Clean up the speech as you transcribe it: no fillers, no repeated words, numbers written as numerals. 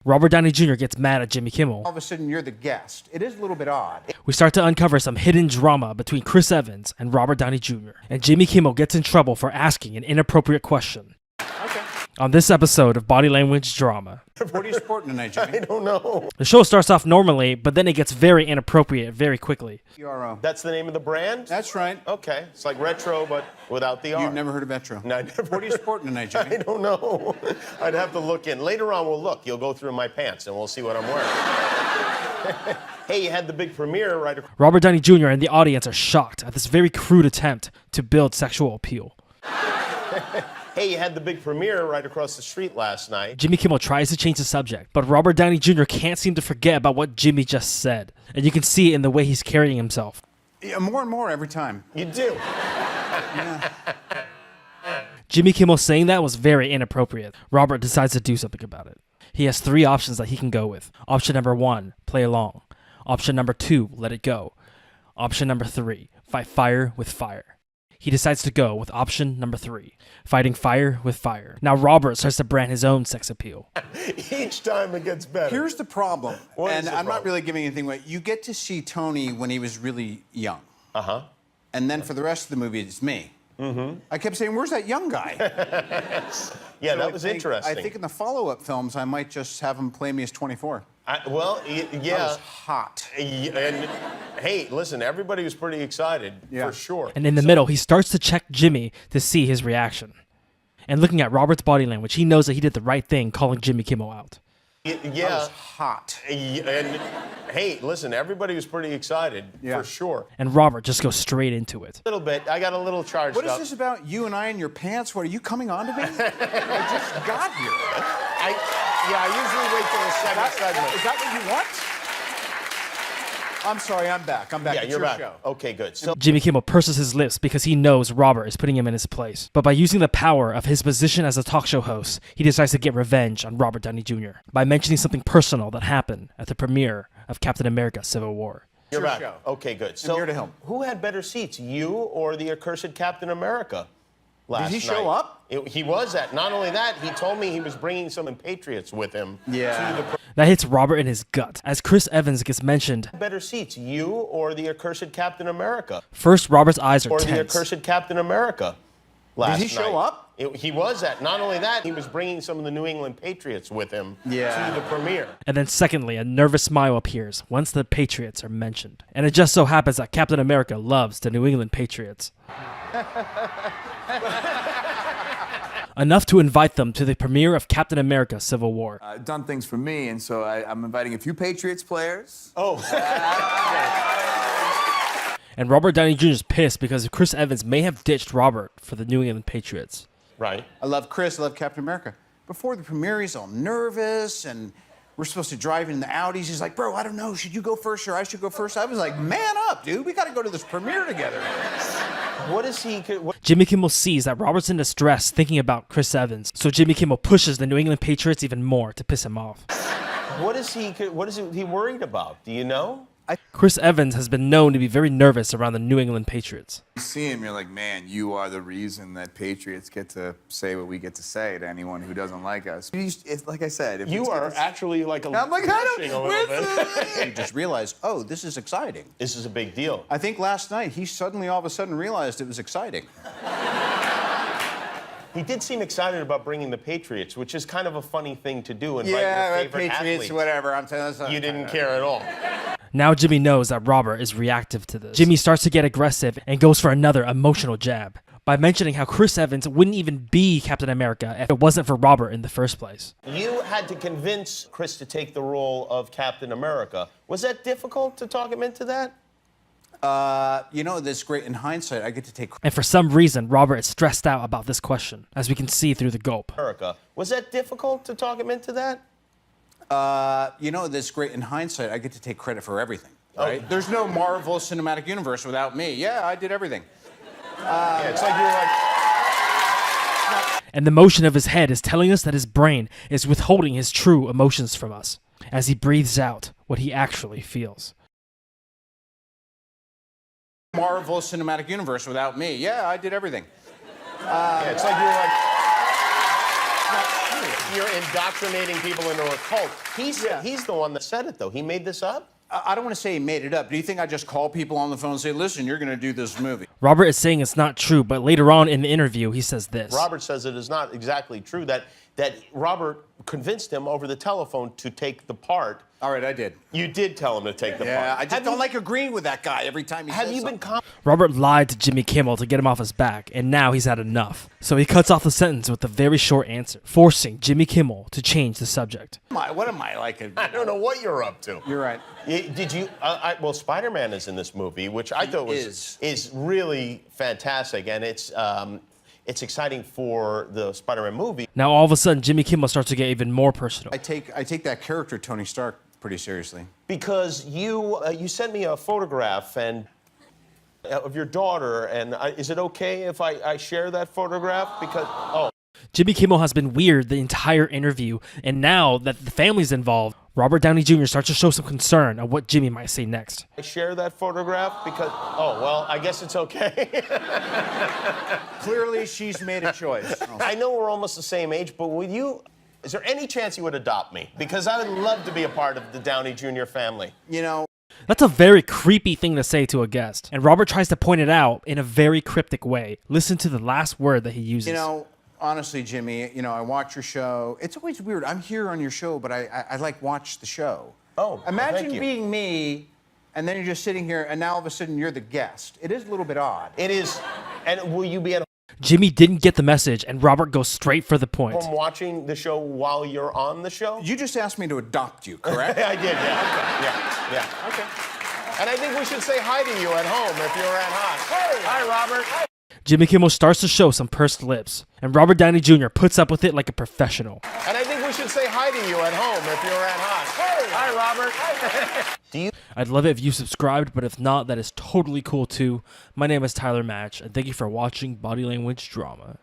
Robert Downey Jr. gets mad at Jimmy Kimmel. All of a sudden, you're the guest. It is a little bit odd. We start to uncover some hidden drama between Chris Evans and Robert Downey Jr. And Jimmy Kimmel gets in trouble for asking an inappropriate question. Okay. On this episode of Body Language Drama. What are you sporting tonight, Jimmy? I don't know. The show starts off normally, but then it gets very inappropriate very quickly. ERO. That's the name of the brand? That's right. Okay. It's like retro, but without the R. You've never heard of Metro? No, I never. What are you sporting tonight, Jimmy? I don't know. I'd have to look in. Later on, we'll look. You'll go through my pants, and we'll see what I'm wearing. Hey, you had the big premiere right across. Robert Downey Jr. and the audience are shocked at this very crude attempt to build sexual appeal. Hey, you had the big premiere right across the street last night. Jimmy Kimmel tries to change the subject, but Robert Downey Jr. can't seem to forget about what Jimmy just said. And you can see it in the way he's carrying himself. Yeah, more and more every time. You do. Yeah. Jimmy Kimmel saying that was very inappropriate. Robert decides to do something about it. He has 3 options that he can go with. Option number 1, play along. Option number 2, let it go. Option number 3, fight fire with fire. He decides to go with option number 3, fighting fire with fire. Now Robert starts to brand his own sex appeal. Each time it gets better. Here's the problem, What is and the I'm not problem? really giving anything away. You get to see Tony when he was really young. Uh-huh. And then for the rest of the movie, it's me. Mm-hmm. I kept saying, where's that young guy? Yeah, So that was interesting. I think in the follow-up films, I might just have him play me as 24. That That was hot. And hey, listen, everybody was pretty excited, Yeah. for sure. And in the middle, he starts to check Jimmy to see his reaction. And looking at Robert's body language, he knows that he did the right thing calling Jimmy Kimmel out. That Yeah. was hot. And hey, listen, everybody was pretty excited, Yeah. for sure. And Robert just goes straight into it. A little bit. I got a little charged What is up. this about you and I in your pants? What, are you coming on to me? I just got here. I usually wait till the second segment. Is that what you want? I'm sorry, I'm back. I'm back. Yeah, It's you're your back. show. Okay, good. So Jimmy Kimmel purses his lips because he knows Robert is putting him in his place. But by using the power of his position as a talk show host, he decides to get revenge on Robert Downey Jr. by mentioning something personal that happened at the premiere of Captain America: Civil War. you're your back. show. Okay, good. So here to help. who had better seats, you or the accursed Captain America? Last he show night? up? He was at. Not only that, he told me he was bringing some Patriots with him. Yeah. To the That hits Robert in his gut as Chris Evans gets mentioned. better seats, you or the accursed Captain America? First, Robert's eyes are Or the tense. accursed Captain America? Last he show night. up? He was at. Not only that, he was bringing some of the New England Patriots with him Yeah. to the premiere. And then secondly, a nervous smile appears once the Patriots are mentioned. And it just so happens that Captain America loves the New England Patriots. Enough to invite them to the premiere of Captain America: Civil War. Done things for me, and so I'm inviting a few Patriots players. Oh, And Robert Downey Jr. is pissed because Chris Evans may have ditched Robert for the New England Patriots. right. I love Chris. I love Captain America. Before the premiere, he's all nervous, and we're supposed to drive in the Audis. He's like, bro, I don't know. Should you go first or I should go first? I was like, man up, dude. We got to go to this premiere together. What is he? What, Jimmy Kimmel sees that Robert's in distress thinking about Chris Evans, so Jimmy Kimmel pushes the New England Patriots even more to piss him off. what is he? What is he worried about? Do you know? Chris Evans has been known to be very nervous around the New England Patriots. You see him, you're like, man, you are the reason that Patriots get to say what we get to say to anyone who doesn't like us. Like I said, if You it's- are actually like a. I'm like, blushing a little bit. You just realized, oh, this is exciting. This is a big deal. I think last night he suddenly all of a sudden realized it was exciting. He did seem excited about bringing the Patriots, which is kind of a funny thing to do. Invite your favorite athletes. whatever. I'm telling you. You didn't care at all. Now Jimmy knows that Robert is reactive to this. Jimmy starts to get aggressive and goes for another emotional jab by mentioning how Chris Evans wouldn't even be Captain America if it wasn't for Robert in the first place. You had to convince Chris to take the role of Captain America. Was that difficult to talk him into that? This great in hindsight. I get to take. And for some reason, Robert is stressed out about this question, as we can see through the gulp. America. Was that difficult to talk him into that? This great in hindsight. I get to take credit for everything. Right? There's no Marvel Cinematic Universe without me. Yeah, I did everything. Yeah, it's like you were like. And the motion of his head is telling us that his brain is withholding his true emotions from us, as he breathes out what he actually feels. Marvel Cinematic Universe without me. Yeah, I did everything. Yeah, it's like you were like. you're indoctrinating people into a cult. He's the one that said it, though. He made this up? I don't want to say he made it up. Do you think I just call people on the phone and say, listen, you're going to do this movie? Robert is saying it's not true, but later on in the interview, he says this. Robert says it is not exactly true, that Robert convinced him over the telephone to take the part. All right, I did. You did tell him to take the part. Yeah, I just don't like agreeing with that guy every time he says Have you been Robert lied to Jimmy Kimmel to get him off his back, and now he's had enough. So he cuts off the sentence with a very short answer, forcing Jimmy Kimmel to change the subject. What am I like? I don't know what you're up to. You're right. Did you? Well, Spider-Man is in this movie, which I thought is really fantastic, and it's exciting for the Spider-Man movie. Now all of a sudden, Jimmy Kimmel starts to get even more personal. I take that character, Tony Stark, pretty seriously. Because you sent me a photograph of your daughter, and is it okay if I share that photograph? Because Jimmy Kimmel has been weird the entire interview, and now that the family's involved, Robert Downey Jr. starts to show some concern of what Jimmy might say next. I share that photograph because well, I guess it's okay. Clearly, she's made a choice. I know we're almost the same age, but is there any chance you would adopt me? Because I would love to be a part of the Downey Jr. family. You know, That's a very creepy thing to say to a guest, and Robert tries to point it out in a very cryptic way. Listen to the last word that he uses. you know, honestly, Jimmy, I watch your show. It's always weird. I'm here on your show, but I like watch the show. Oh, imagine thank you. being me, and then you're just sitting here, and now all of a sudden you're the guest. It is a little bit odd. It is. And will you be at Jimmy didn't get the message, and Robert goes straight for the point. home watching the show while you're on the show? You just asked me to adopt you, correct? I did, yeah. Yeah. Okay. And I think we should say hi to you at home if you're at home. Hey. Hi, Robert. Jimmy Kimmel starts to show some pursed lips, and Robert Downey Jr. puts up with it like a professional. And I think we should say hi to you at home if you're at home. Hey. Hi, Robert. I'd love it if you subscribed, but if not, that is totally cool too. My name is Tyler Match, and thank you for watching Body Language Drama.